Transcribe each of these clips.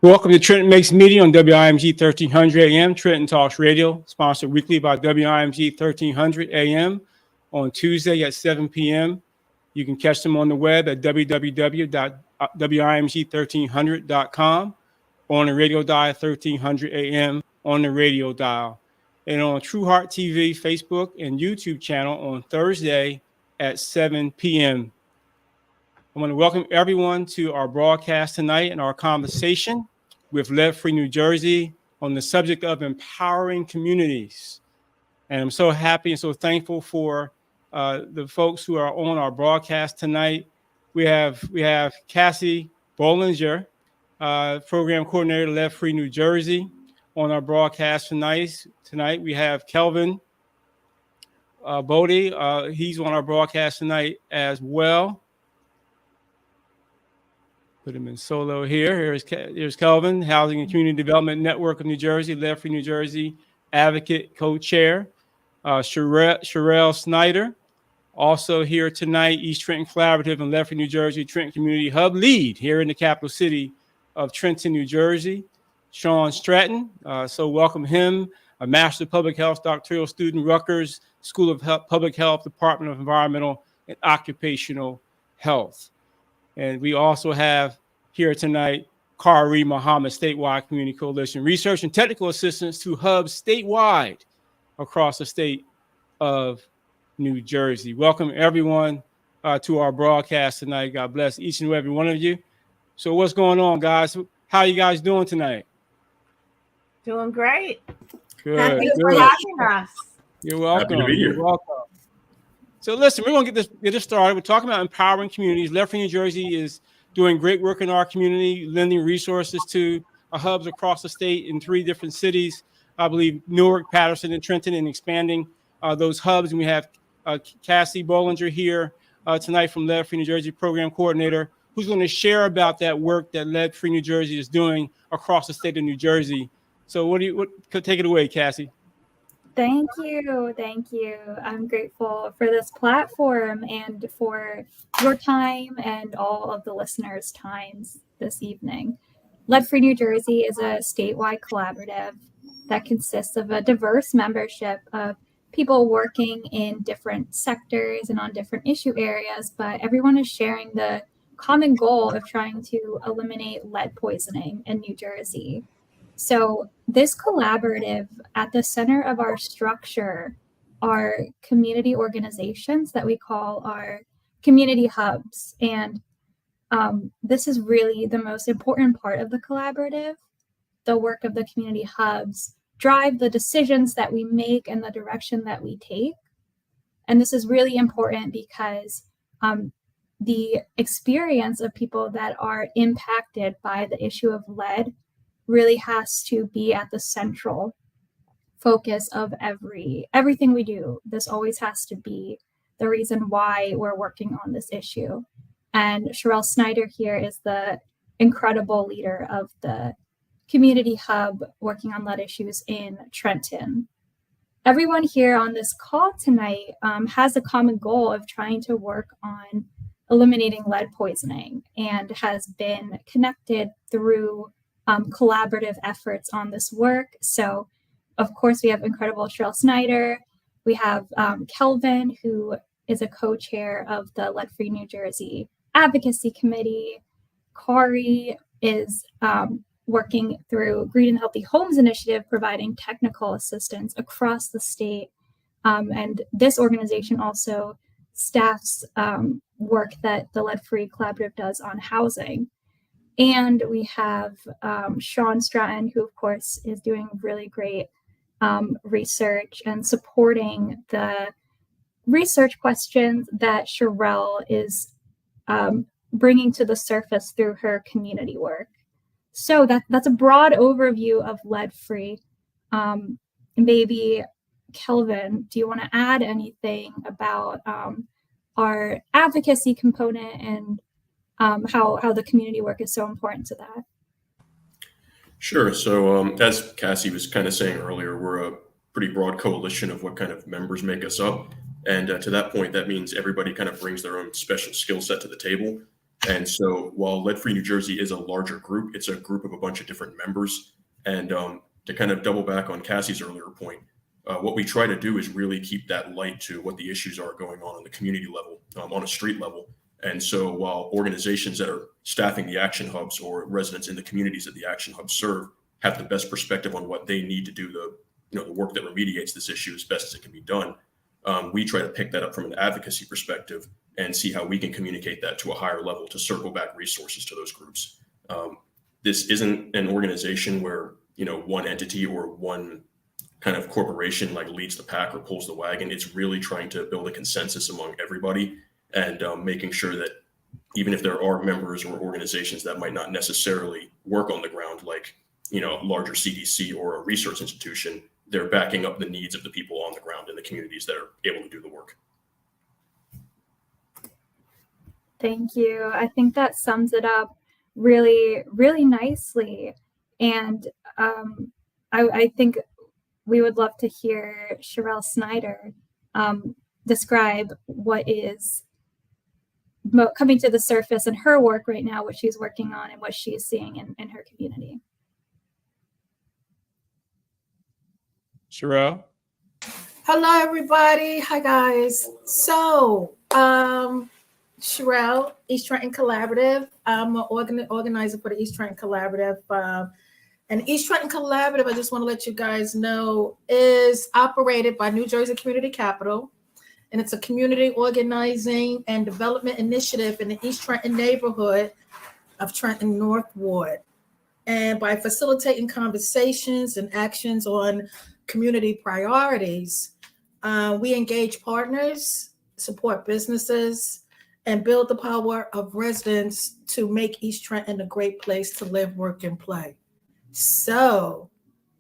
Welcome to Trenton Makes Media on WIMG 1300 AM. Trenton Talks Radio, sponsored weekly by WIMG 1300 AM on Tuesday at 7 p.m. You can catch them on the web at www.wimg1300.com or on the radio dial 1300 AM on the radio dial. And on True Heart TV, Facebook, and YouTube channel on Thursday at 7 p.m. I want to welcome everyone to our broadcast tonight and our conversation with Lead-Free New Jersey on the subject of empowering communities. And I'm so happy and so thankful for the folks who are on our broadcast tonight. We have Cassie Bollinger, Program Coordinator, Lead-Free New Jersey, on our broadcast tonight. Tonight we have Kelvin Bodie. He's on our broadcast tonight as well. Put him in solo here. Here's Kelvin, Housing and Community Development Network of New Jersey, Lead-Free New Jersey Advocate Co-Chair. Sherelle Snyder, also here tonight, East Trenton Collaborative and Lead-Free New Jersey Trenton Community Hub Lead here in the capital city of Trenton, New Jersey. Sean Stratton, so welcome him, a Master of Public Health doctoral student, Rutgers School of Public Health, Department of Environmental and Occupational Health. And we also have here tonight, Kari Muhammad, Statewide Community Coalition Research and Technical Assistance to hubs statewide across the state of New Jersey. Welcome everyone to our broadcast tonight. God bless each and every one of you. So what's going on, guys? How are you guys doing tonight? Doing great. Good. Thanks for having us. You're welcome. Happy to be here. You're welcome. So listen, we're going to get this started. We're talking about empowering communities. Lead-Free New Jersey is doing great work in our community, lending resources to hubs across the state in 3 different cities. I believe Newark, Patterson, and Trenton, and expanding those hubs. And we have Cassie Bollinger here tonight from Lead-Free New Jersey, Program Coordinator, who's going to share about that work that Lead-Free New Jersey is doing across the state of New Jersey. So take it away, Cassie. Thank you. I'm grateful for this platform and for your time and all of the listeners' times this evening. Lead-Free New Jersey is a statewide collaborative that consists of a diverse membership of people working in different sectors and on different issue areas, but everyone is sharing the common goal of trying to eliminate lead poisoning in New Jersey. So this collaborative, at the center of our structure, are community organizations that we call our community hubs. And this is really the most important part of the collaborative. The work of the community hubs drive the decisions that we make and the direction that we take. And this is really important because the experience of people that are impacted by the issue of lead really has to be at the central focus of everything we do. This always has to be the reason why we're working on this issue. And Sherelle Snyder here is the incredible leader of the community hub working on lead issues in Trenton. Everyone here on this call tonight has a common goal of trying to work on eliminating lead poisoning and has been connected through collaborative efforts on this work. So, of course, we have incredible Sherelle Snyder. We have Kelvin, who is a co-chair of the Lead-Free New Jersey Advocacy Committee. Kari is working through Green and Healthy Homes Initiative, providing technical assistance across the state. And this organization also staffs work that the Lead-Free Collaborative does on housing. And we have Sean Stratton, who, of course, is doing really great research and supporting the research questions that Sherelle is bringing to the surface through her community work. So that's a broad overview of lead-free. Maybe, Kelvin, do you want to add anything about our advocacy component and how the community work is so important to that? Sure. So as Cassie was kind of saying earlier, we're a pretty broad coalition of what kind of members make us up. And to that point, that means everybody kind of brings their own special skill set to the table. And so while Lead Free New Jersey is a larger group, it's a group of a bunch of different members. And to kind of double back on Cassie's earlier point, what we try to do is really keep that light to what the issues are going on the community level, on a street level. And so while organizations that are staffing the action hubs or residents in the communities that the action hubs serve have the best perspective on what they need to do the work that remediates this issue as best as it can be done, we try to pick that up from an advocacy perspective and see how we can communicate that to a higher level to circle back resources to those groups. This isn't an organization where one entity or one kind of corporation like leads the pack or pulls the wagon. It's really trying to build a consensus among everybody and making sure that even if there are members or organizations that might not necessarily work on the ground, like a larger CDC or a research institution, they're backing up the needs of the people on the ground in the communities that are able to do the work. Thank you. I think that sums it up really, really nicely. And I think we would love to hear Sherelle Snyder describe what is coming to the surface in her work right now, what she's working on and what she's seeing in her community. Sherelle? Hello, everybody. Hi, guys. So, Sherelle, East Trenton Collaborative. I'm an organizer for the East Trenton Collaborative. And East Trenton Collaborative, I just want to let you guys know, is operated by New Jersey Community Capital. And it's a community organizing and development initiative in the East Trenton neighborhood of Trenton North Ward. And by facilitating conversations and actions on community priorities, we engage partners, support businesses, and build the power of residents to make East Trenton a great place to live, work, and play. So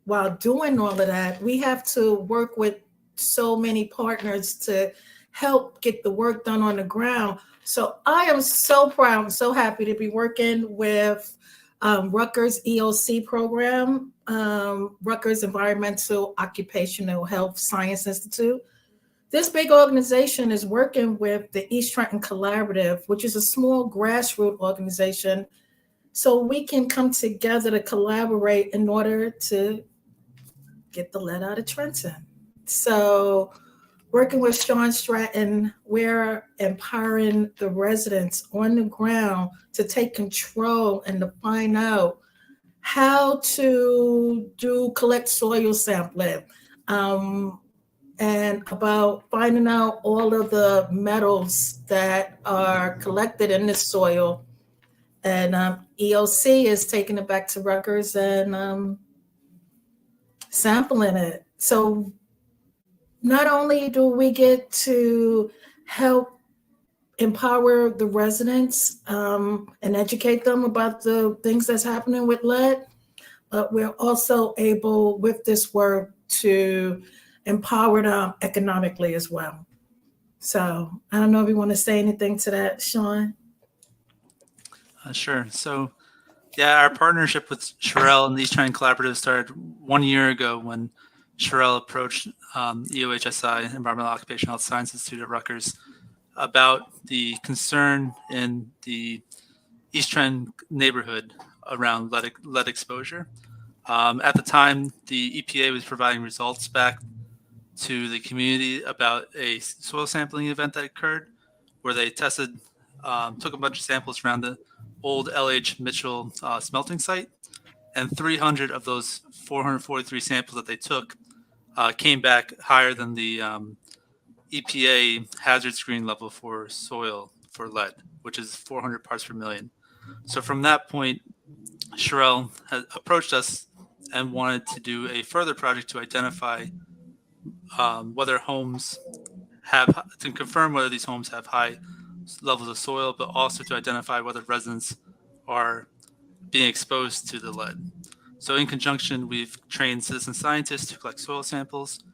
while doing all of that, we have to work with so many partners to help get the work done on the ground. So I am so proud and so happy to be working with Rutgers EOC program, Rutgers Environmental Occupational Health Science Institute. This big organization is working with the East Trenton Collaborative, which is a small grassroots organization, so we can come together to collaborate in order to get the lead out of Trenton. So working with Sean Stratton, we're empowering the residents on the ground to take control and to find out how to collect soil sampling, and about finding out all of the metals that are collected in the soil. And EOC is taking it back to Rutgers and sampling it. So not only do we get to help empower the residents and educate them about the things that's happening with lead, but we're also able with this work to empower them economically as well. So I don't know if you want to say anything to that, Sean. Sure. So, yeah, our partnership with Sherelle and the East Trenton Collaborative started 1 year ago when Sherelle approached EOHSI, Environmental Occupational Health Science Institute at Rutgers, about the concern in the East Trenton neighborhood around lead exposure. At the time, the EPA was providing results back to the community about a soil sampling event that occurred where they tested, took a bunch of samples around the old LH Mitchell smelting site, and 300 of those 443 samples that they took came back higher than the EPA hazard screen level for soil for lead, which is 400 parts per million. So from that point, Sherelle had approached us and wanted to do a further project to identify whether homes have, to confirm whether these homes have high levels of soil, but also to identify whether residents are being exposed to the lead. So in conjunction, we've trained citizen scientists to collect soil samples.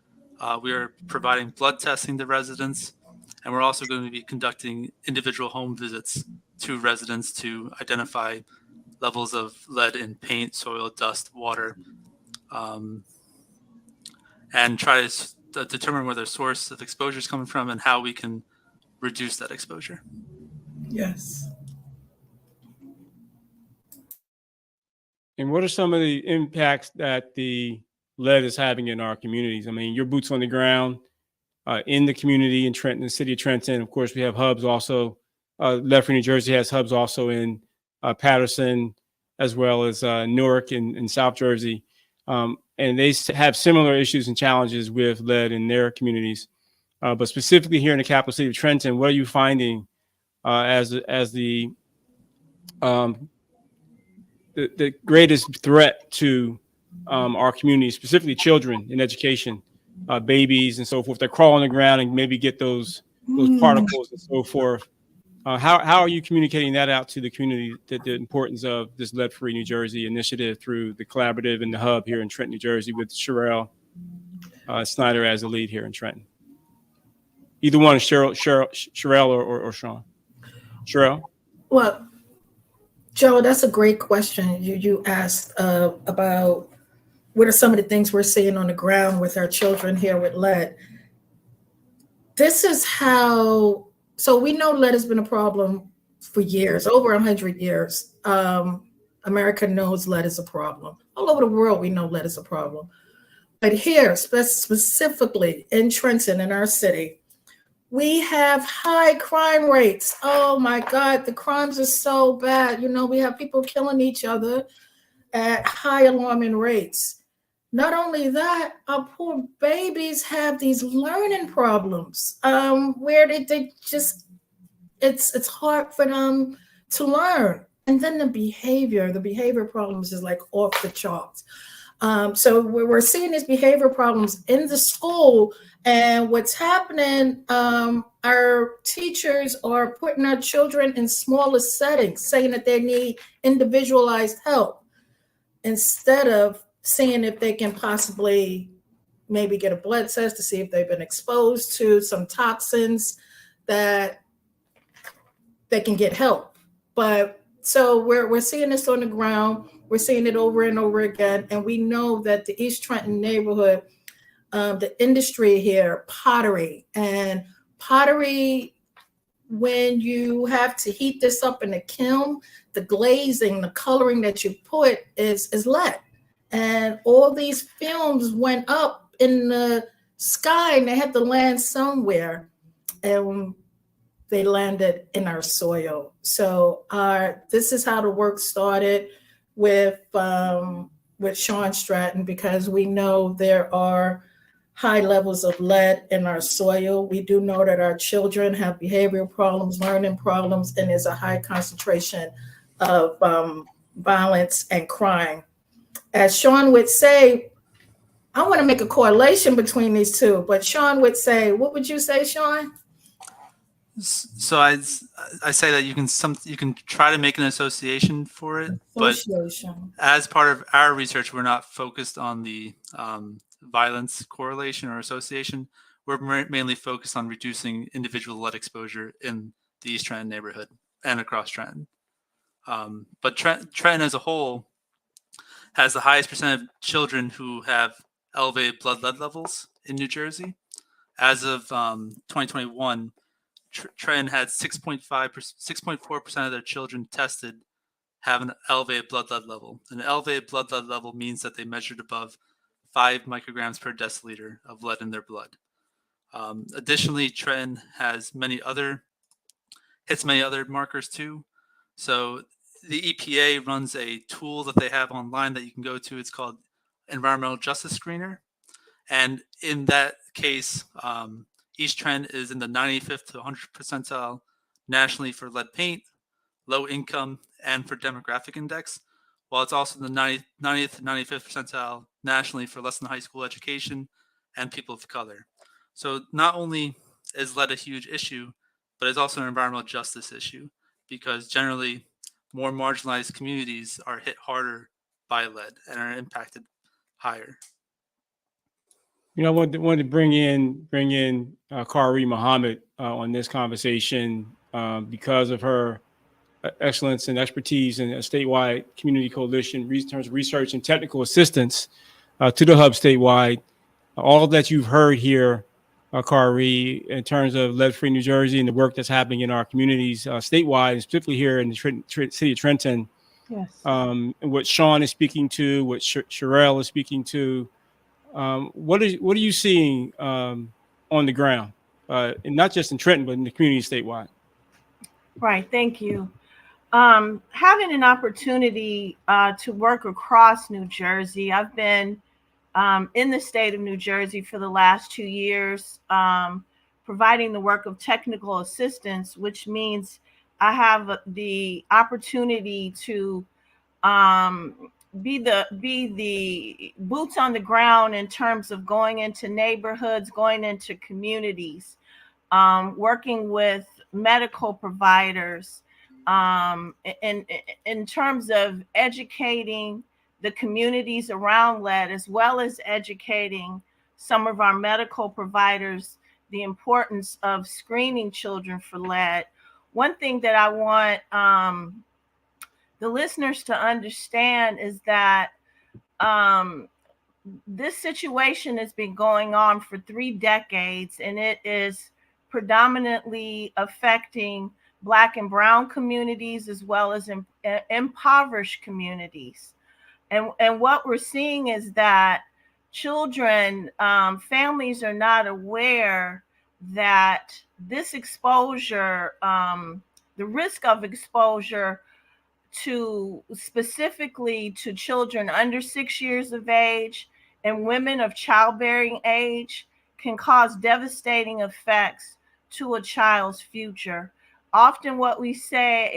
We are providing blood testing to residents, and we're also going to be conducting individual home visits to residents to identify levels of lead in paint, soil, dust, water, and try to determine where the source of exposure is coming from and how we can reduce that exposure. Yes. And what are some of the impacts that the lead is having in our communities? I mean, your boots on the ground in the community in Trenton, the city of Trenton. Of course, we have hubs also. Lead-free New Jersey has hubs also in Patterson, as well as Newark in South Jersey. And they have similar issues and challenges with lead in their communities. But specifically here in the capital city of Trenton, what are you finding as the greatest threat to our community, specifically children in education, babies and so forth, that crawl on the ground and maybe get those particles and so forth? How are you communicating that out to the community, that the importance of this Lead-Free New Jersey initiative through the collaborative and the hub here in Trenton, New Jersey, with Sherelle Snyder as the lead here in Trenton? Either one, Sherelle or Sean. Sherelle? Well, Joe, that's a great question. You asked about what are some of the things we're seeing on the ground with our children here with lead. This is how, so we know lead has been a problem for years, over 100 years. America knows lead is a problem. All over the world, we know lead is a problem. But here, specifically in Trenton, in our city, we have high crime rates. Oh my God, the crimes are so bad. You know, we have people killing each other at high alarming rates. Not only that, our poor babies have these learning problems where they just, it's hard for them to learn. And then the behavior problems is like off the charts. So we're seeing these behavior problems in the school, and what's happening, our teachers are putting our children in smaller settings, saying that they need individualized help, instead of seeing if they can possibly maybe get a blood test to see if they've been exposed to some toxins that they can get help. But so we're seeing this on the ground. We're seeing it over and over again. And we know that the East Trenton neighborhood, the industry here, pottery, when you have to heat this up in a kiln, the glazing, the coloring that you put is lead. And all these films went up in the sky, and they had to land somewhere. And they landed in our soil. So this is how the work started with Sean Stratton, because we know there are high levels of lead in our soil. We do know that our children have behavioral problems, learning problems, and there's a high concentration of violence and crime. As Sean would say, I want to make a correlation between these two, but Sean would say, what would you say, Sean? So I say that you can try to make an association for it, but as part of our research, we're not focused on the violence correlation or association. We're mainly focused on reducing individual lead exposure in the East Trenton neighborhood and across Trenton. But Trenton as a whole has the highest percent of children who have elevated blood lead levels in New Jersey. As of 2021, Trenton had 6.4% of their children tested have an elevated blood lead level. An elevated blood lead level means that they measured above 5 micrograms per deciliter of lead in their blood. Additionally, Trenton has many other markers too. So the EPA runs a tool that they have online that you can go to. It's called Environmental Justice Screener. And in that case, East Trenton is in the 95th to 100th percentile nationally for lead paint, low income, and for demographic index, while it's also in the 90th to 95th percentile nationally for less than high school education and people of color. So not only is lead a huge issue, but it's also an environmental justice issue, because generally more marginalized communities are hit harder by lead and are impacted higher. You know, I wanted to bring in Kari Muhammad on this conversation because of her excellence and expertise in a statewide community coalition in terms of research and technical assistance to the hub statewide. All that you've heard here, Kari, in terms of Lead-Free New Jersey and the work that's happening in our communities statewide, and specifically here in the city of Trenton, Yes. And what Sean is speaking to, what Sherelle is speaking to. What are you seeing on the ground, and not just in Trenton, but in the community statewide? Right. Thank you. Having an opportunity to work across New Jersey, I've been in the state of New Jersey for the last 2 years, providing the work of technical assistance, which means I have the opportunity to be the boots on the ground in terms of going into neighborhoods, going into communities, working with medical providers, in terms of educating the communities around lead, as well as educating some of our medical providers the importance of screening children for lead. One thing that I want the listeners to understand is that this situation has been going on for 3 decades, and it is predominantly affecting Black and Brown communities as well as impoverished communities. And what we're seeing is that children, families are not aware that this exposure, the risk of exposure to specifically to children under 6 years of age and women of childbearing age can cause devastating effects to a child's future. Often what we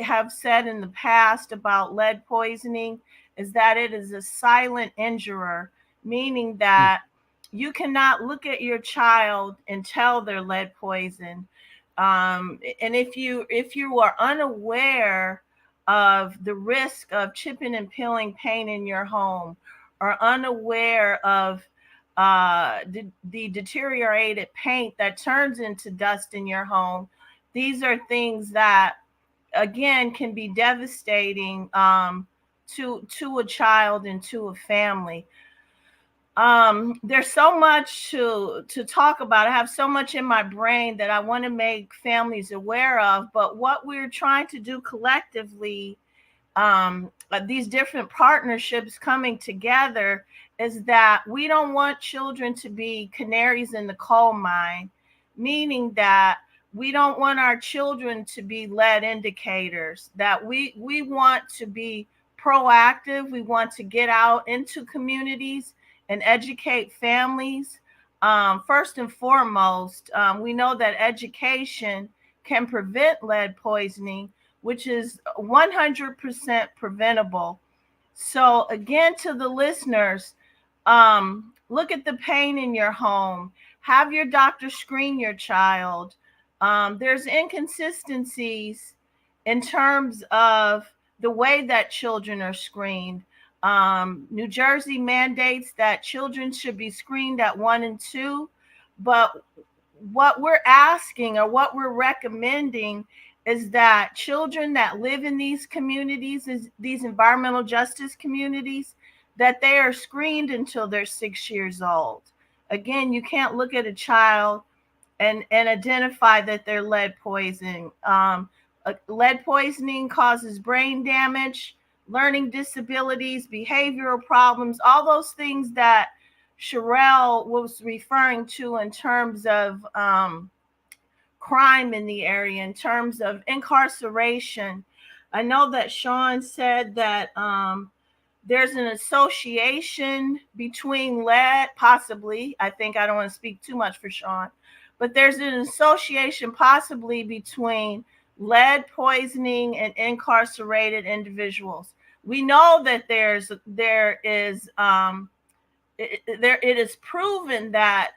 have said in the past about lead poisoning is that it is a silent injurer, meaning that you cannot look at your child and tell they're lead poison. And if you are unaware of the risk of chipping and peeling paint in your home, or unaware of the deteriorated paint that turns into dust in your home, these are things that, again, can be devastating to a child and to a family. There's so much to talk about. I have so much in my brain that I want to make families aware of, but what we're trying to do collectively, these different partnerships coming together, is that we don't want children to be canaries in the coal mine, meaning that we don't want our children to be lead indicators, that we want to be proactive. We want to get out into communities and educate families. First and foremost, we know that education can prevent lead poisoning, which is 100% preventable. So again, to the listeners, look at the pain in your home. Have your doctor screen your child. There's inconsistencies in terms of the way that children are screened. New Jersey mandates that children should be screened at 1 and 2, but what we're asking, or what we're recommending, is that children that live in these communities, these environmental justice communities, that they are screened until they're 6 years old. Again, you can't look at a child and identify that they're lead poisoning. Lead poisoning causes brain damage, learning disabilities, behavioral problems, all those things that Sherelle was referring to in terms of crime in the area, in terms of incarceration. I know that Sean said that there's an association between lead, possibly. I don't want to speak too much for Sean, but there's an association possibly between lead poisoning and incarcerated individuals. We know that it is proven that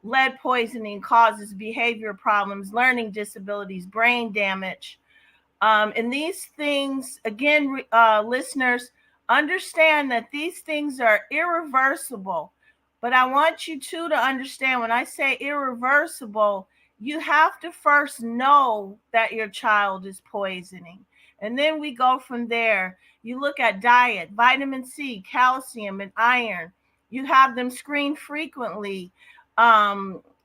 lead poisoning causes behavior problems, learning disabilities, brain damage. And these things, again, listeners, understand that these things are irreversible. But I want you to understand, when I say irreversible, you have to first know that your child is poisoning. And then we go from there. You look at diet, vitamin C, calcium, and iron. You have them screened frequently.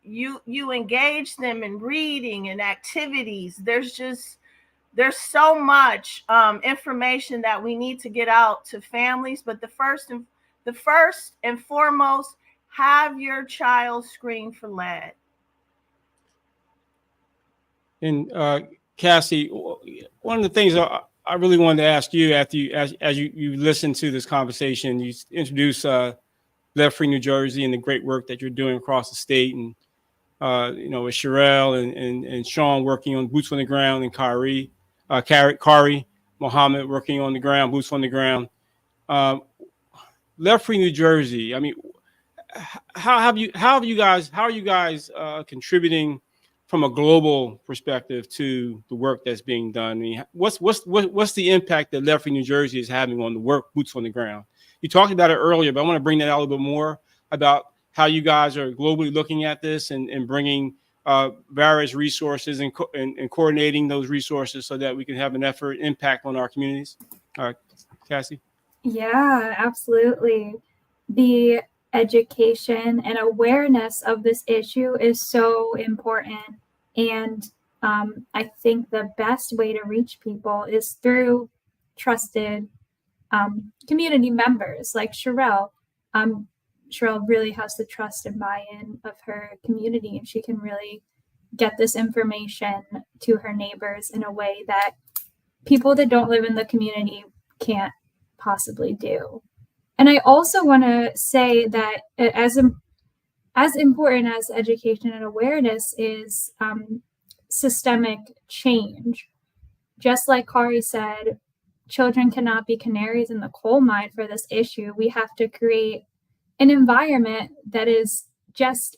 You engage them in reading and activities. there's so much information that we need to get out to families. But the first and foremost, have your child screened for lead. And Cassie, one of the things I really wanted to ask you after as you listen to this conversation, you introduce Lead Free New Jersey and the great work that you're doing across the state, and with Sherelle and Sean working on boots on the ground, and Kari Mohammed working on the ground, boots on the ground. Lead Free New Jersey. I mean, how are you guys contributing from a global perspective to the work that's being done? I mean, what's the impact that Lead Free New Jersey is having on the work, boots on the ground? You talked about it earlier, but I want to bring that out a little bit more about how you guys are globally looking at this and bringing various resources and coordinating those resources so that we can have an impact on our communities. Cassie? Yeah, absolutely. The education and awareness of this issue is so important. And I think the best way to reach people is through trusted community members like Sherelle. Sherelle really has the trust and buy-in of her community, and she can really get this information to her neighbors in a way that people that don't live in the community can't possibly do. And I also want to say that as important as education and awareness is systemic change. Just like Kari said, children cannot be canaries in the coal mine for this issue. We have to create an environment that is just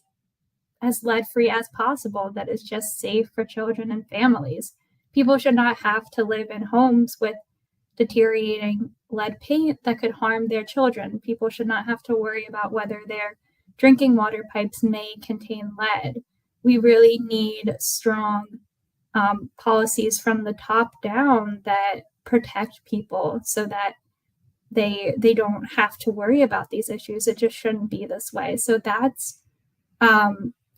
as lead-free as possible, that is just safe for children and families. People should not have to live in homes with deteriorating lead paint that could harm their children. People should not have to worry about whether their drinking water pipes may contain lead. We really need strong policies from the top down that protect people so that they don't have to worry about these issues. It just shouldn't be this way. So that's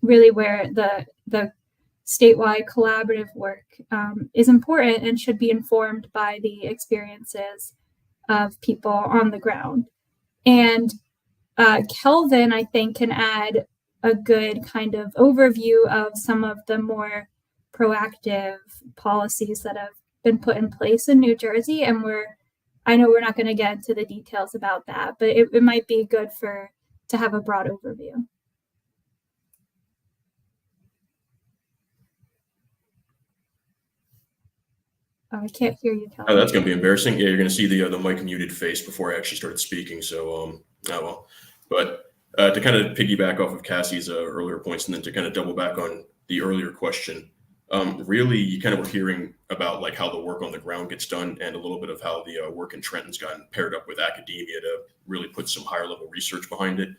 really where the statewide collaborative work is important and should be informed by the experiences of people on the ground. And Kelvin, I think, can add a good kind of overview of some of the more proactive policies that have been put in place in New Jersey. And I know we're not going to get into the details about that, but it might be good to have a broad overview. Oh, I can't hear you, Kelvin. Oh, that's going to be embarrassing. Yeah, you're going to see the mic muted face before I actually started speaking. So, oh well. But to kind of piggyback off of Cassie's earlier points, and then to kind of double back on the earlier question, really, you kind of were hearing about like how the work on the ground gets done, and a little bit of how the work in Trenton's gotten paired up with academia to really put some higher level research behind it.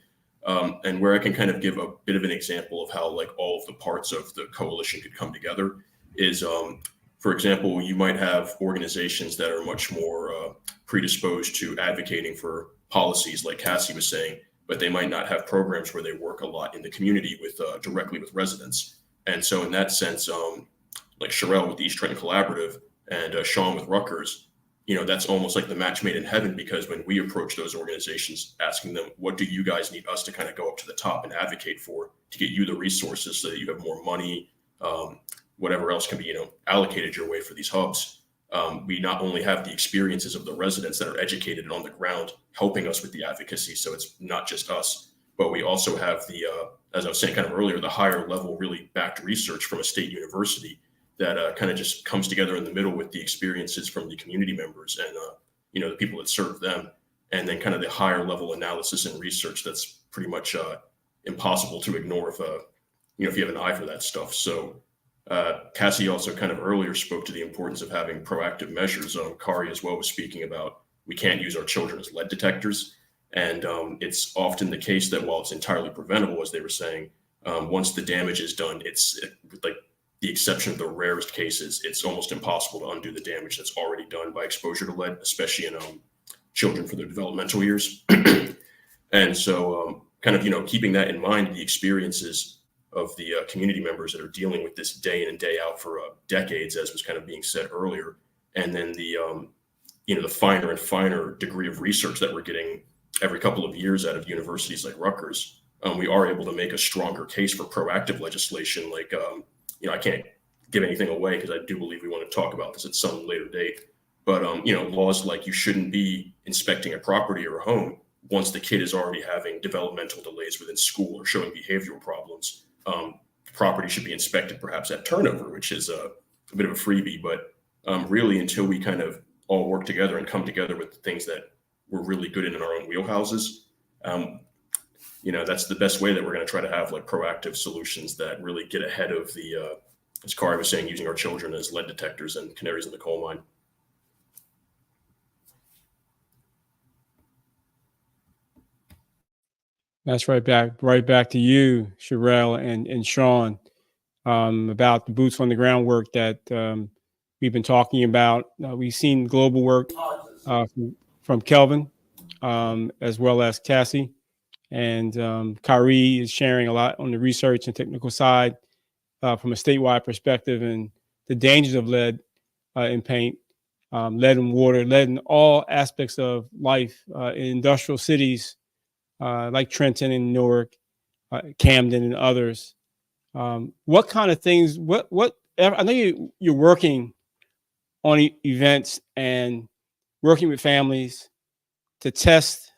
And where I can kind of give a bit of an example of how like all of the parts of the coalition could come together is, for example, you might have organizations that are much more predisposed to advocating for policies, like Cassie was saying, but they might not have programs where they work a lot in the community with directly with residents. And so in that sense, like Sherelle with the East Trenton Collaborative and Sean with Rutgers, that's almost like the match made in heaven, because when we approach those organizations asking them, what do you guys need us to kind of go up to the top and advocate for to get you the resources so that you have more money, whatever else can be, allocated your way for these hubs. We not only have the experiences of the residents that are educated and on the ground helping us with the advocacy, so it's not just us, but we also have the, as I was saying kind of earlier, the higher level really backed research from a state university that kind of just comes together in the middle with the experiences from the community members and, the people that serve them. And then kind of the higher level analysis and research that's pretty much impossible to ignore if you have an eye for that stuff. So Cassie also kind of earlier spoke to the importance of having proactive measures. Kari as well was speaking about we can't use our children as lead detectors. And it's often the case that while it's entirely preventable, as they were saying, once the damage is done, it's like the exception of the rarest cases, it's almost impossible to undo the damage that's already done by exposure to lead, especially in children for their developmental years. And so kind of, keeping that in mind, the experiences of the community members that are dealing with this day in and day out for decades, as was kind of being said earlier. And then the the finer and finer degree of research that we're getting every couple of years out of universities like Rutgers, we are able to make a stronger case for proactive legislation. Like, I can't give anything away because I do believe we want to talk about this at some later date. But, laws like you shouldn't be inspecting a property or a home once the kid is already having developmental delays within school or showing behavioral problems. Property should be inspected perhaps at turnover, which is a bit of a freebie, but really until we kind of all work together and come together with the things that we're really good in our own wheelhouses, that's the best way that we're going to try to have like proactive solutions that really get ahead of the, as Kari was saying, using our children as lead detectors and canaries in the coal mine. That's right back to you, Sherelle and Sean, about the boots on the ground work that we've been talking about. We've seen global work from Kelvin, as well as Cassie, and Kari is sharing a lot on the research and technical side from a statewide perspective, and the dangers of lead in paint, lead in water, lead in all aspects of life in industrial cities like Trenton and Newark, Camden and others. What kind of things, I know you're working on events and working with families to test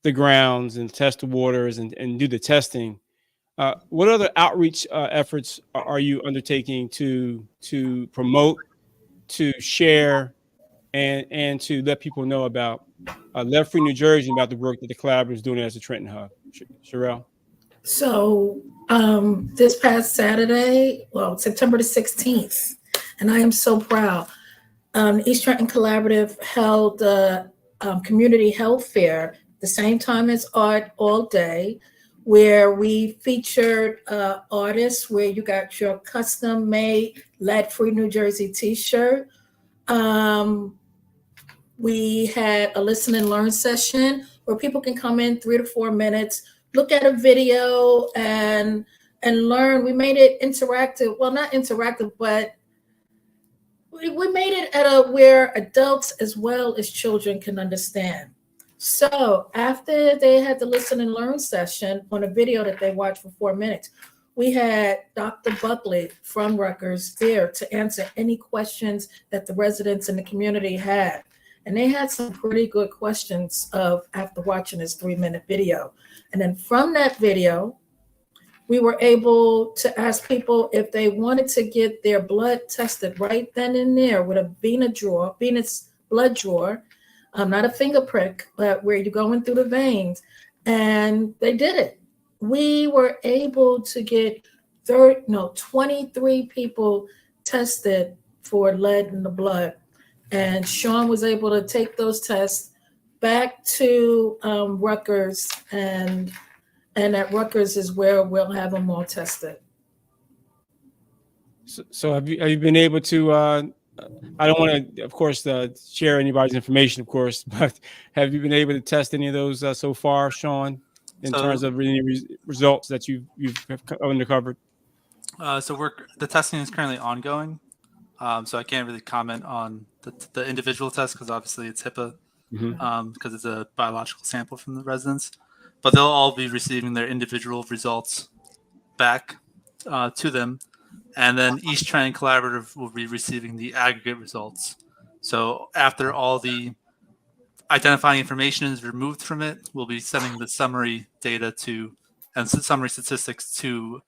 the grounds and test the waters and do the testing. What other outreach efforts are you undertaking to promote, to share, and to let people know about Lead-Free New Jersey and about the work that the collaborative is doing as a Trenton hub? Sherelle? So this past Saturday, September the 16th, and I am so proud, East Trenton Collaborative held a community health fair the same time as Art All Day, where we featured artists, where you got your custom-made Lead-Free New Jersey t-shirt. We had a listen and learn session where people can come in 3 to 4 minutes, look at a video and learn. We made it interactive. Well, not interactive, but we made it where adults as well as children can understand. So after they had the listen and learn session on a video that they watched for 4 minutes, we had Dr. Buckley from Rutgers there to answer any questions that the residents in the community had. And they had some pretty good questions after watching this 3-minute video. And then from that video, we were able to ask people if they wanted to get their blood tested right then and there with a venous blood drawer, not a finger prick, but where you're going through the veins. And they did it. We were able to get 23 people tested for lead in the blood. And Sean was able to take those tests back to Rutgers, and at Rutgers is where we'll have them all tested. So have you been able to? I don't want to, of course, share anybody's information, of course, but have you been able to test any of those so far, Sean, in terms of any results that you've uncovered? The testing is currently ongoing. So I can't really comment on the individual test because obviously it's HIPAA because it's a biological sample from the residents. But they'll all be receiving their individual results back to them. And then East Trenton Collaborative will be receiving the aggregate results. So after all the identifying information is removed from it, we'll be sending the summary data and summary statistics to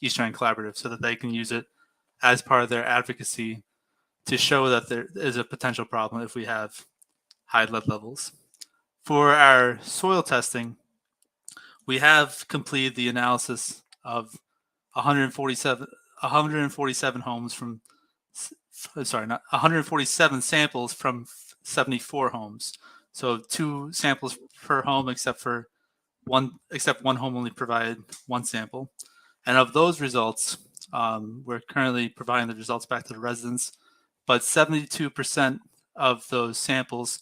East Trenton Collaborative so that they can use it as part of their advocacy to show that there is a potential problem if we have high lead levels. For our soil testing, we have completed the analysis of 147 samples from 74 homes. So 2 samples per home, except one home only provided 1 sample. And of those results, we're currently providing the results back to the residents, but 72% of those samples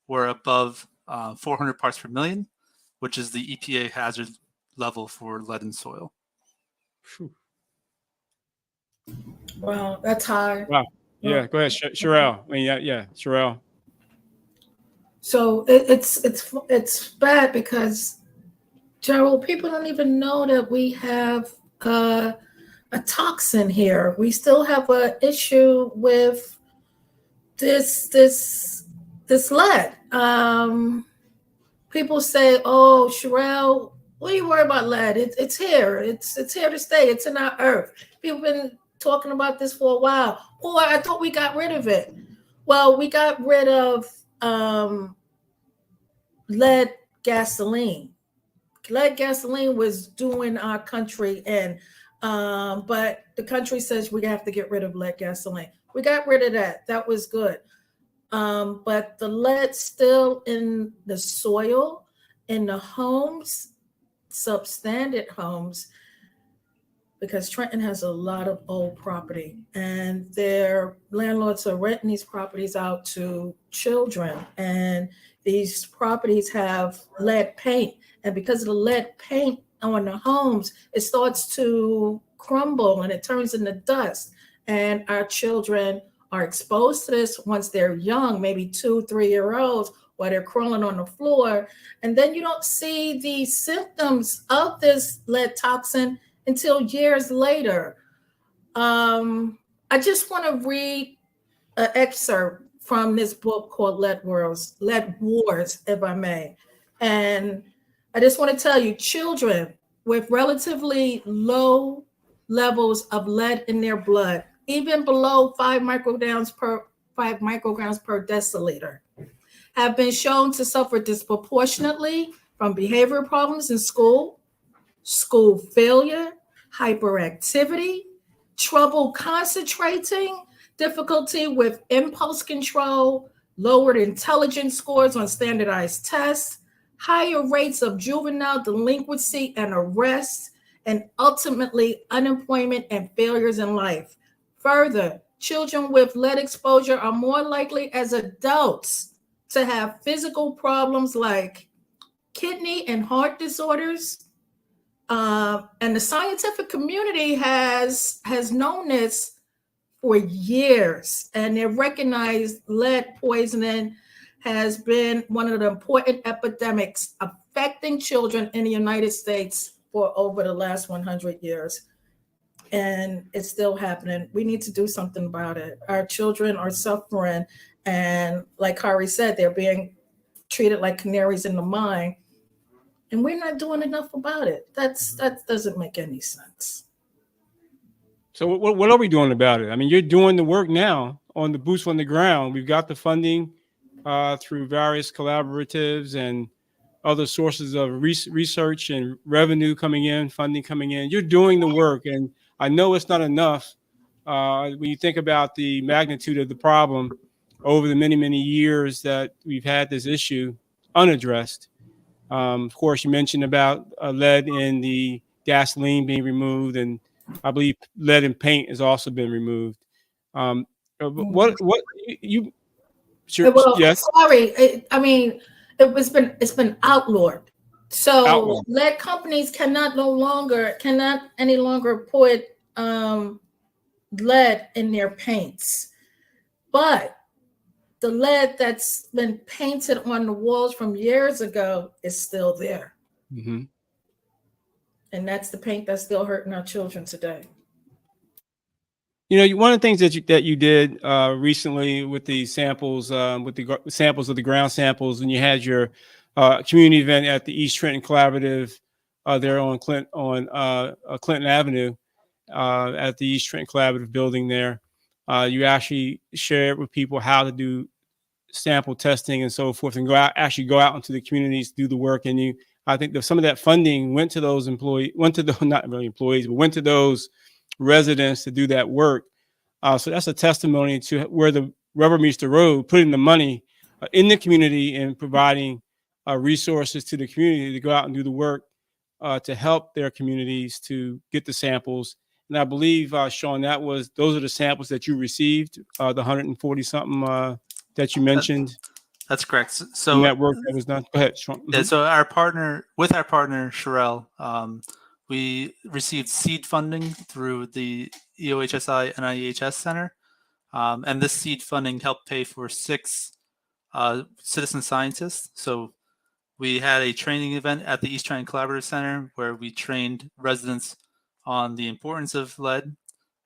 were above 400 parts per million, which is the EPA hazard level for lead in soil. Whew. Wow, that's high. Wow. Yeah, go ahead, Sherelle. I mean, yeah, Sherelle. So it's bad because, Gerald, people don't even know that we have a toxin here. We still have an issue with this lead. People say, "Oh, Sherelle, what are you worried about lead? It's here. It's here to stay. It's in our earth." People have been talking about this for a while. Or I thought we got rid of it. Well, we got rid of lead gasoline. Lead gasoline was doing our country in, but the country says we have to get rid of lead gasoline. We got rid of that. That was good. But the lead still in the soil, in the homes, substandard homes, because Trenton has a lot of old property and their landlords are renting these properties out to children. And these properties have lead paint. And because of the lead paint on the homes, it starts to crumble and it turns into dust. And our children are exposed to this once they're young, maybe 2-3 year olds, while they're crawling on the floor. And then you don't see the symptoms of this lead toxin until years later. I just want to read an excerpt from this book called Lead Wars, if I may. And I just want to tell you, children with relatively low levels of lead in their blood, even below 5 micrograms per deciliter, have been shown to suffer disproportionately from behavioral problems in school failure, hyperactivity, trouble concentrating, difficulty with impulse control, lowered intelligence scores on standardized tests, higher rates of juvenile delinquency and arrests, and ultimately unemployment and failures in life. Further, children with lead exposure are more likely as adults to have physical problems like kidney and heart disorders. And the scientific community has known this for years, and they recognize lead poisoning has been one of the important epidemics affecting children in the United States for over the last 100 years. And it's still happening. We need to do something about it. Our children are suffering, and like Hari said, they're being treated like canaries in the mine. And we're not doing enough about it. That doesn't make any sense. So what are we doing about it? I mean, you're doing the work now on the boots on the ground. We've got the funding through various collaboratives and other sources of research and revenue coming in, funding coming in. You're doing the work. And I know it's not enough when you think about the magnitude of the problem over the many, many years that we've had this issue unaddressed. Of course, you mentioned about lead in the gasoline being removed, and I believe lead in paint has also been removed. What you? Sure, Well, yes. Sorry, it's been outlawed. So lead companies cannot any longer put lead in their paints, but the lead that's been painted on the walls from years ago is still there. Mm-hmm. And that's the paint that's still hurting our children today. You know, one of the things that you did recently with the samples, with the samples of the ground samples, when you had your community event at the East Trenton Collaborative there on Clinton Avenue at the East Trenton Collaborative building there, you actually shared with people how to do sample testing and so forth, and go out into the communities, do the work. And I think that some of that funding went to those not really employees, but went to those residents to do that work. So that's a testimony to where the rubber meets the road, putting the money in the community and providing resources to the community to go out and do the work to help their communities to get the samples. And I believe, Sean, those are the samples that you received, the 140 something that you mentioned. That's correct. So that work that was done. Go ahead, Sean. Yeah, so with our partner Sherelle, we received seed funding through the EOHSI NIEHS Center. And this seed funding helped pay for 6 citizen scientists. So we had a training event at the East Trenton Collaborative Center where we trained residents on the importance of lead,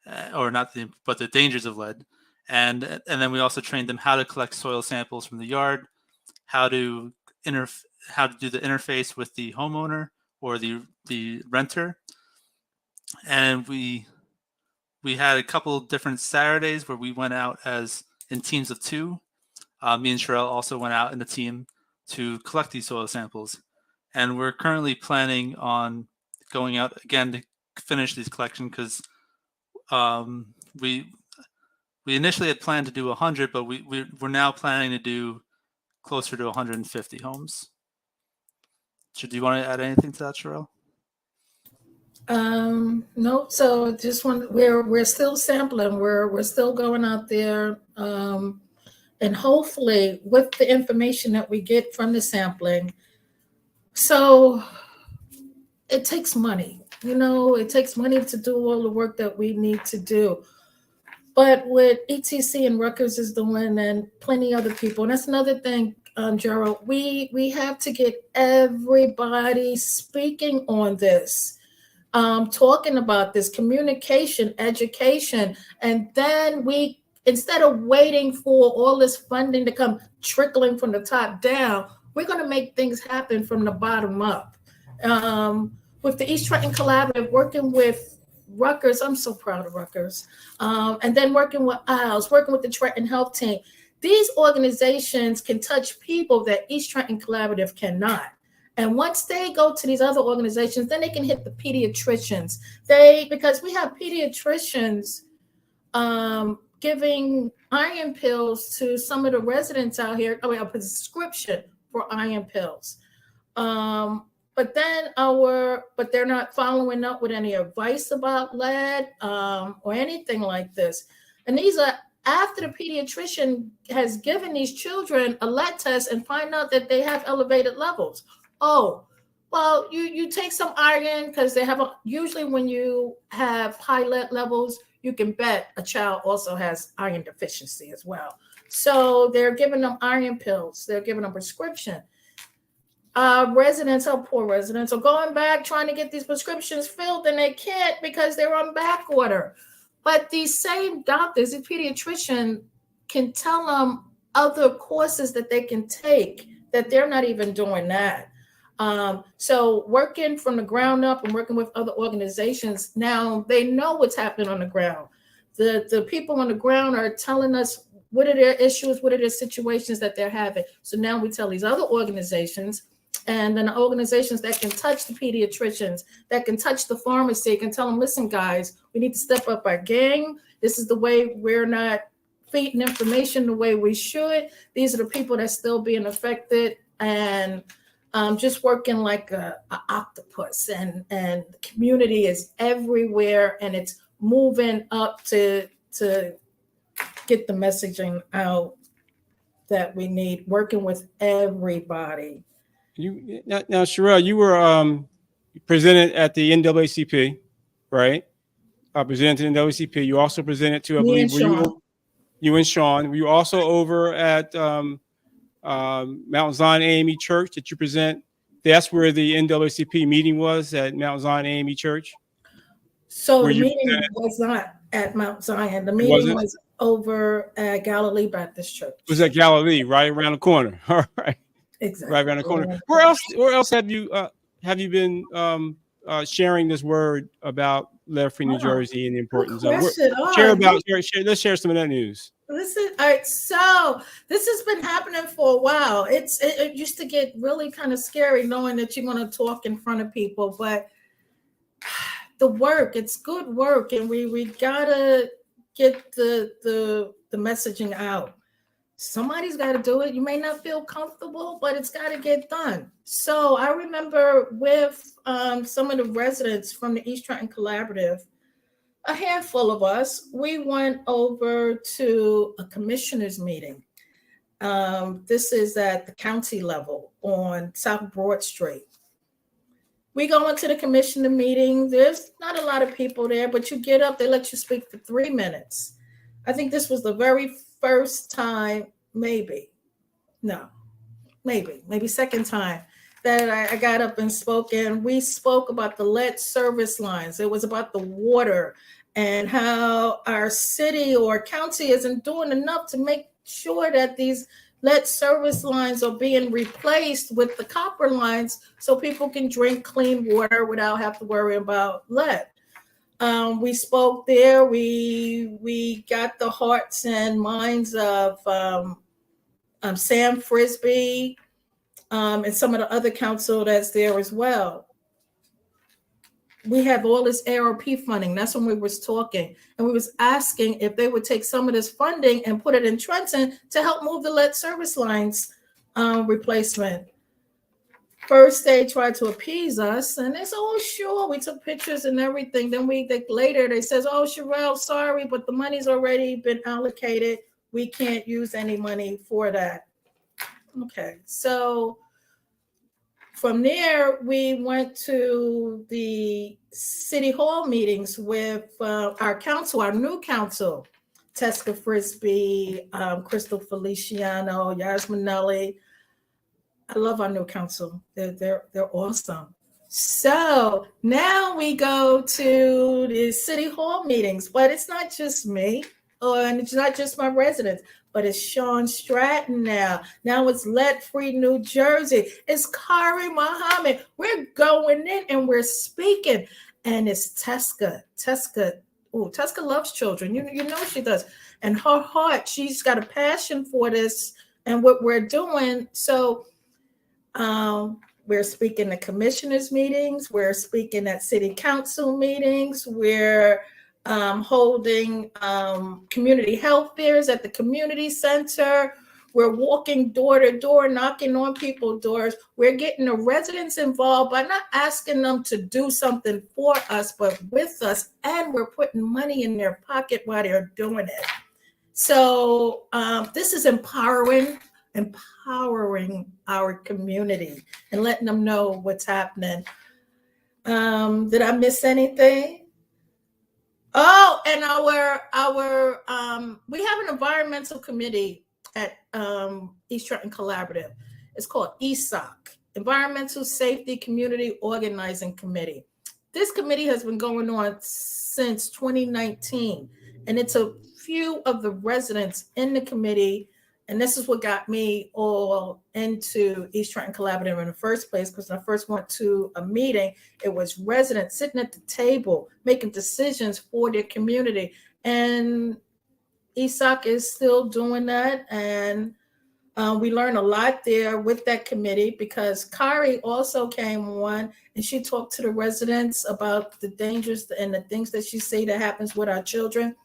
but the dangers of lead. And then we also trained them how to collect soil samples from the yard, how to do the interface with the homeowner or the renter. And we had a couple different Saturdays where we went out as in teams of 2. Me and Sherelle also went out in a team to collect these soil samples. And we're currently planning on going out again to finish these collection because we initially had planned to do 100, but we're now planning to do closer to 150 homes. Do you want to add anything to that, Sherelle? No, so just we're still sampling. We're still going out there, and hopefully with the information that we get from the sampling. So it takes money, it takes money to do all the work that we need to do. But what ETC and Rutgers is doing, and plenty other people, and that's another thing, Gerald, we have to get everybody speaking on this. Talking about this communication, education, and then instead of waiting for all this funding to come trickling from the top down, we're going to make things happen from the bottom up. With the East Trenton Collaborative, working with Rutgers, I'm so proud of Rutgers, and then working with ISLES, working with the Trenton Health Team. These organizations can touch people that East Trenton Collaborative cannot. And once they go to these other organizations, then they can hit the pediatricians. Because we have pediatricians giving iron pills to some of the residents out here. A prescription for iron pills. But they're not following up with any advice about lead or anything like this. And these are after the pediatrician has given these children a lead test and find out that they have elevated levels. Oh, well, you take some iron because they have usually when you have high lead levels, you can bet a child also has iron deficiency as well. So they're giving them iron pills. They're giving them prescription. Poor residents are going back trying to get these prescriptions filled and they can't because they're on back order. But these same doctors, the pediatrician, can tell them other courses that they can take that they're not even doing that. So working from the ground up and working with other organizations, now they know what's happening on the ground. The people on the ground are telling us what are their issues, what are their situations that they're having. So now we tell these other organizations, and then the organizations that can touch the pediatricians, that can touch the pharmacy, can tell them, listen, guys, we need to step up our game. This is the way we're not feeding information the way we should. These are the people that's still being affected, and just working like an octopus, and the community is everywhere, and it's moving up to get the messaging out that we need, working with everybody. Now, Sherelle, you were presented at the NAACP, right? Presented to the NAACP. You also presented to, I believe, you and Sean. Were you also over at Mount Zion AME Church? Did you present? That's where the NAACP meeting was, at Mount Zion AME Church. So the meeting was not at Mount Zion. The meeting was over at Galilee Baptist Church. It was at Galilee, right around the corner. All right. Exactly. Right around the corner. Where else have you been sharing this word about lead-free New Jersey and the importance of it? Let's share some of that news. Listen, all right, so this has been happening for a while. It used to get really kind of scary knowing that you're going to talk in front of people, but the work, it's good work, and we gotta get the messaging out. Somebody's got to do it. You may not feel comfortable, but it's got to get done. So I remember with some of the residents from the East Trenton Collaborative, a handful of us, we went over to a commissioners meeting. This is at the county level on South Broad Street. we go into the commissioner meeting. There's not a lot of people there, but you get up, they let you speak for 3 minutes. I think this was the very first time, maybe second time that I got up and spoke, and we spoke about the lead service lines. It was about the water and how our city or county isn't doing enough to make sure that these lead service lines are being replaced with the copper lines so people can drink clean water without having to worry about lead. We spoke there. We got the hearts and minds of Sam Frisbee, and some of the other council that's there as well. We have all this ARP funding. That's when we was talking, and we was asking if they would take some of this funding and put it in Trenton to help move the lead service lines replacement. First, they tried to appease us, and they said, "Oh, sure." We took pictures and everything. Then later they says, "Oh, Sherelle, sorry, but the money's already been allocated. We can't use any money for that." Okay, so from there, we went to the city hall meetings with our council, our new council, Tesca Frisbee, Crystal Feliciano, Yasminelli. I love our new council. They're awesome. So now we go to the city hall meetings, but it's not just me, and it's not just my residents, but it's Sean Stratton now. Now it's Lead Free New Jersey. It's Kari Muhammad. We're going in and we're speaking. And it's Tesca. Tesca loves children. You know she does. And her heart, she's got a passion for this and what we're doing. So we're speaking at commissioners meetings. We're speaking at city council meetings. We're holding community health fairs at the community center. We're walking door to door, knocking on people's doors. We're getting the residents involved by not asking them to do something for us, but with us, and we're putting money in their pocket while they're doing it. So this is empowering our community and letting them know what's happening. Did I miss anything? Oh, and we have an environmental committee at East Trenton Collaborative. It's called ESOC, Environmental Safety Community Organizing Committee. This committee has been going on since 2019, and it's a few of the residents in the committee. And this is what got me all into East Trenton Collaborative in the first place, because when I first went to a meeting, it was residents sitting at the table making decisions for their community. And ESOC is still doing that. And we learned a lot there with that committee, because Kari also came on and she talked to the residents about the dangers and the things that she see that happens with our children.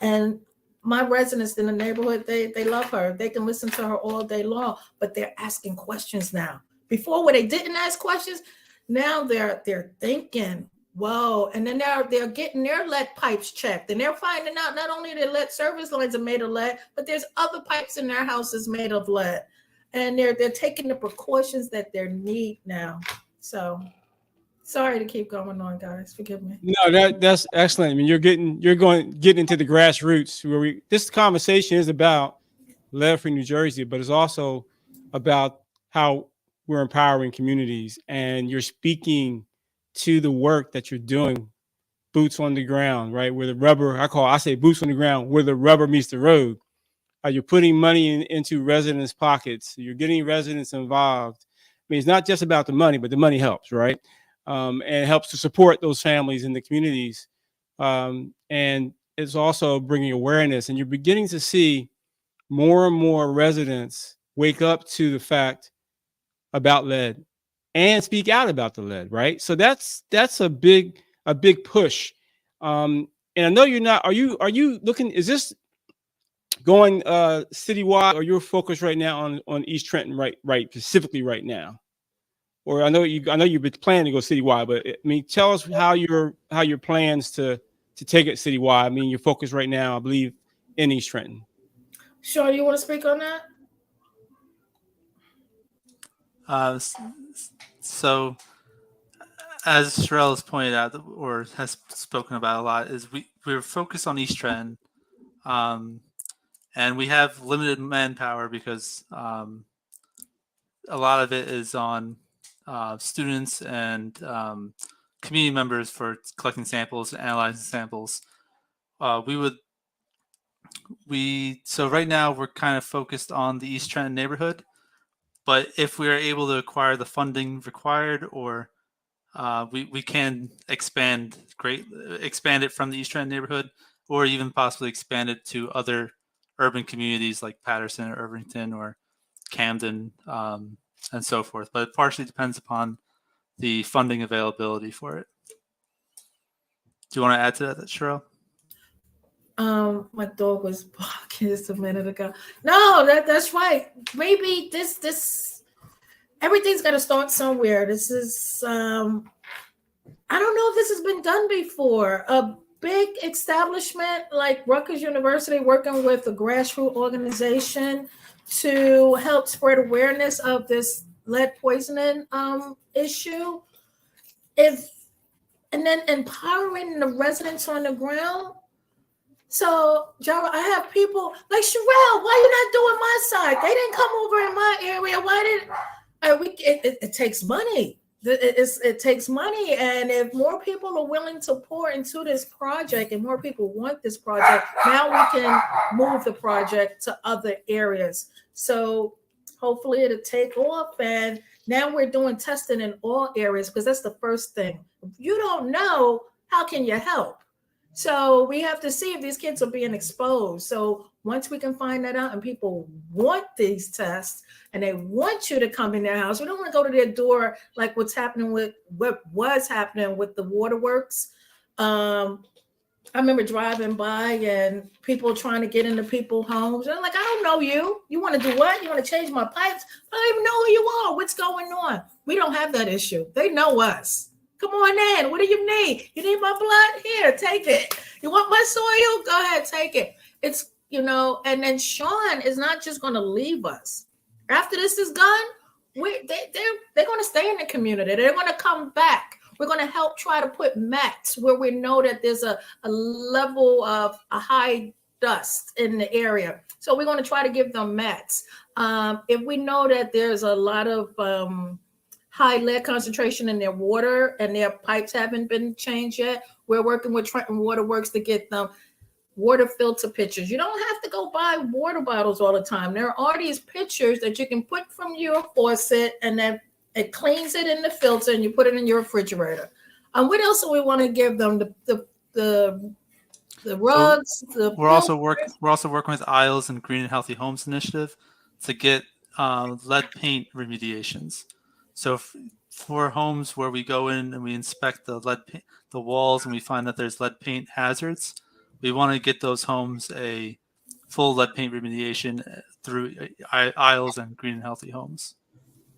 And my residents in the neighborhood, they love her. They can listen to her all day long, but they're asking questions now. Before, where they didn't ask questions, now they're thinking, whoa. And then they're getting their lead pipes checked, and they're finding out not only their lead service lines are made of lead, but there's other pipes in their houses made of lead. And they're taking the precautions that they need now. So sorry to keep going on, guys. Forgive me. No, that's excellent. I mean, you're getting into the grassroots where this conversation is about Lead Free New Jersey, but it's also about how we're empowering communities, and you're speaking to the work that you're doing, boots on the ground, right? Where the rubber, I say boots on the ground, where the rubber meets the road. You're putting money into residents' pockets. You're getting residents involved. I mean, it's not just about the money, but the money helps, right? And it helps to support those families in the communities. And it's also bringing awareness. And you're beginning to see more and more residents wake up to the fact about lead and speak out about the lead, right? So that's a big push. And I know you're not. Are you looking? Is this going citywide, or you're focused right now on East Trenton, right, specifically right now? Or I know you've been planning to go citywide, but I mean, tell us how your plans to take it citywide. I mean, you're focused right now, I believe, in East Trenton. Sean, you want to speak on that? So as Sherelle has pointed out or has spoken about a lot, is we're focused on East Trenton, and we have limited manpower because a lot of it is on students and community members for collecting samples and analyzing samples. So right now we're kind of focused on the East Trenton neighborhood, but if we are able to acquire the funding required, or we can expand it from the East Trenton neighborhood, or even possibly expand it to other urban communities like Patterson or Irvington or Camden, and so forth. But it partially depends upon the funding availability for it. Do you want to add to that, Cheryl? My dog was barking just a minute ago. No, that's right. Maybe this everything's got to start somewhere. This is I don't know if this has been done before. A big establishment like Rutgers University working with a grassroots organization to help spread awareness of this lead poisoning issue. And then empowering the residents on the ground. So, Jara, I have people like Sherelle. Why you not doing my side? They didn't come over in my area. Why did it takes money? It takes money, and if more people are willing to pour into this project, and more people want this project, now we can move the project to other areas. So hopefully it'll take off, and now we're doing testing in all areas because that's the first thing. If you don't know, how can you help? So we have to see if these kids are being exposed. So once we can find that out and people want these tests and they want you to come in their house, we don't want to go to their door like what was happening with the waterworks. I remember driving by and people trying to get into people's homes. They're like, I don't know you. You want to do what? You want to change my pipes? I don't even know who you are. What's going on? We don't have that issue. They know us. Come on in. What do you need? You need my blood? Here, take it. You want my soil? Go ahead, take it. It's, and then Sean is not just going to leave us. After this is done, they're going to stay in the community. They're going to come back. We're going to help try to put mats where we know that there's a level of a high dust in the area. So we're going to try to give them mats. If we know that there's a lot of high lead concentration in their water and their pipes haven't been changed yet, we're working with Trenton Waterworks to get them water filter pitchers. You don't have to go buy water bottles all the time. There are these pitchers that you can put from your faucet, and then it cleans it in the filter, and you put it in your refrigerator. What else do we want to give them? The rugs. We're also working with Isles and Green and Healthy Homes Initiative to get lead paint remediations. So for homes where we go in and we inspect the walls and we find that there's lead paint hazards, we want to get those homes a full lead paint remediation through Isles and Green and Healthy Homes.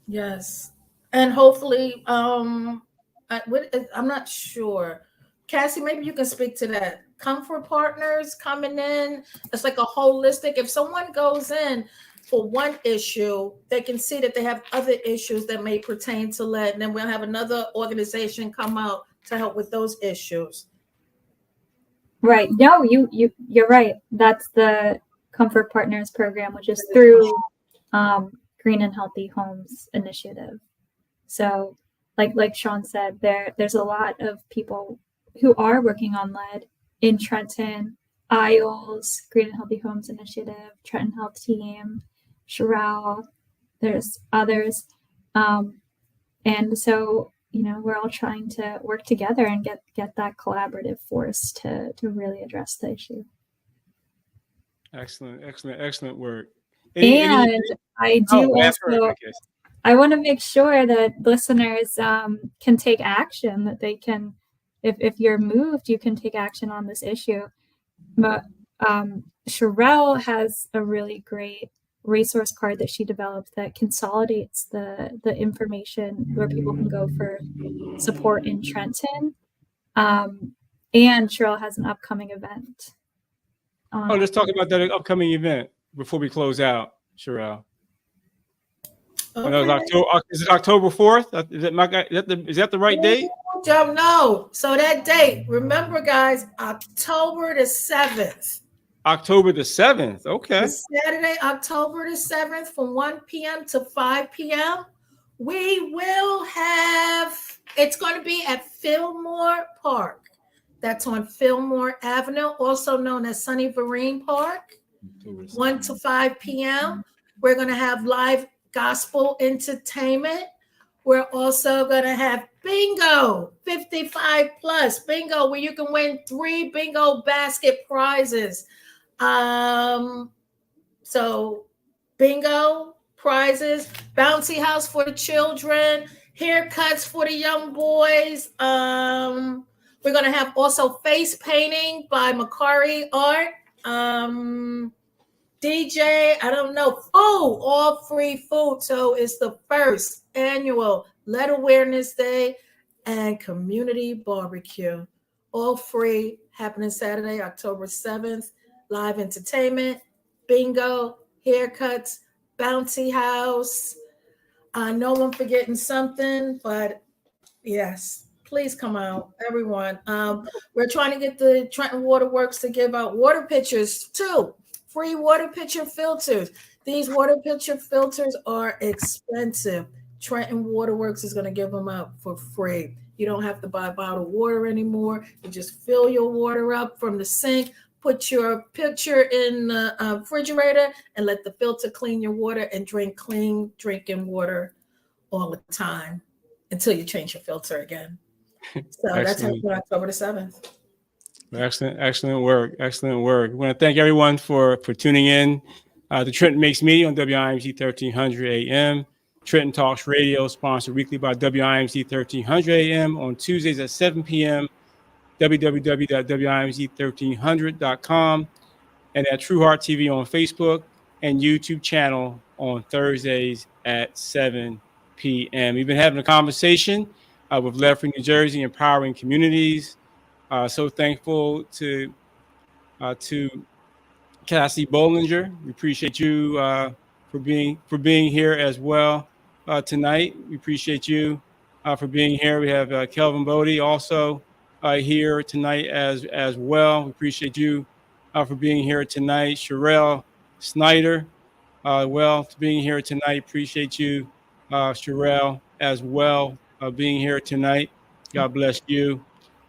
Yes, and hopefully, I'm not sure. Cassie, maybe you can speak to that. Comfort Partners coming in. It's like a holistic. If someone goes in for one issue, they can see that they have other issues that may pertain to lead, and then we'll have another organization come out to help with those issues. Right. No, you're right. That's the Comfort Partners program, which is through Green and Healthy Homes Initiative. So, like Sean said, there's a lot of people who are working on lead in Trenton, Isles, Green and Healthy Homes Initiative, Trenton Health Team, Sherelle, there's others. And so, we're all trying to work together and get that collaborative force to really address the issue. Excellent work. I want to make sure that listeners can take action, that they can, if you're moved, you can take action on this issue. But Sherelle has a really great resource card that she developed that consolidates the information where people can go for support in Trenton. And Sherelle has an upcoming event. Let's talk about that upcoming event before we close out, Sherelle. Okay. Is it October 4th? Is that the right date? Jump, no. So that date, remember, guys, October the 7th. October the 7th. Okay. It's Saturday, October the 7th from 1 p.m. to 5 p.m. We will have, it's going to be at Fillmore Park. That's on Fillmore Avenue, also known as Sunny Vereen Park, 1 to 5 p.m. We're going to have live gospel entertainment. We're also going to have bingo, 55 plus bingo, where you can win 3 bingo basket prizes. So bingo prizes, bouncy house for the children, haircuts for the young boys. We're going to have also face painting by Macari Art. DJ, I don't know, food, all free food. So it's the first annual Lead Awareness Day and Community Barbecue. All free, happening Saturday, October 7th. Live entertainment, bingo, haircuts, bouncy house. I know I'm forgetting something, but yes, please come out, everyone. We're trying to get the Trenton Waterworks to give out water pitchers too. Free water pitcher filters. These water pitcher filters are expensive. Trenton Waterworks is going to give them out for free. You don't have to buy bottled water anymore. You just fill your water up from the sink, put your pitcher in the refrigerator, and let the filter clean your water and drink clean drinking water all the time until you change your filter again. So that's happening October the 7th. Excellent work. Excellent work. We want to thank everyone for tuning in to Trenton Makes Media on WIMZ 1300 AM. Trenton Talks Radio, sponsored weekly by WIMZ 1300 AM on Tuesdays at 7 p.m. www.wimz1300.com and at True Heart TV on Facebook and YouTube channel on Thursdays at 7 p.m. We've been having a conversation with Led Free New Jersey, empowering communities. So thankful to Cassie Bollinger. We appreciate you for being here as well tonight. We appreciate you for being here. We have Kelvin Bodie also here tonight as well. We appreciate you for being here tonight. Sherelle Snyder, for being here tonight. Appreciate you, Sherelle, as well, being here tonight. God bless you.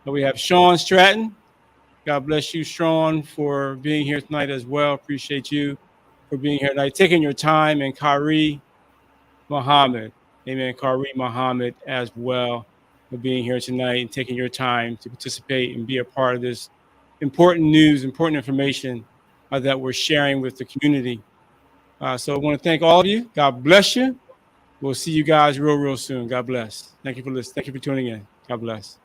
We have Sean Stratton. God bless you, Sean, for being here tonight as well. Appreciate you for being here tonight, taking your time, and Kari Muhammad. Amen. Kari Muhammad as well for being here tonight and taking your time to participate and be a part of this important news, important information that we're sharing with the community. So I want to thank all of you. God bless you. We'll see you guys real soon. God bless. Thank you for listening. Thank you for tuning in. God bless.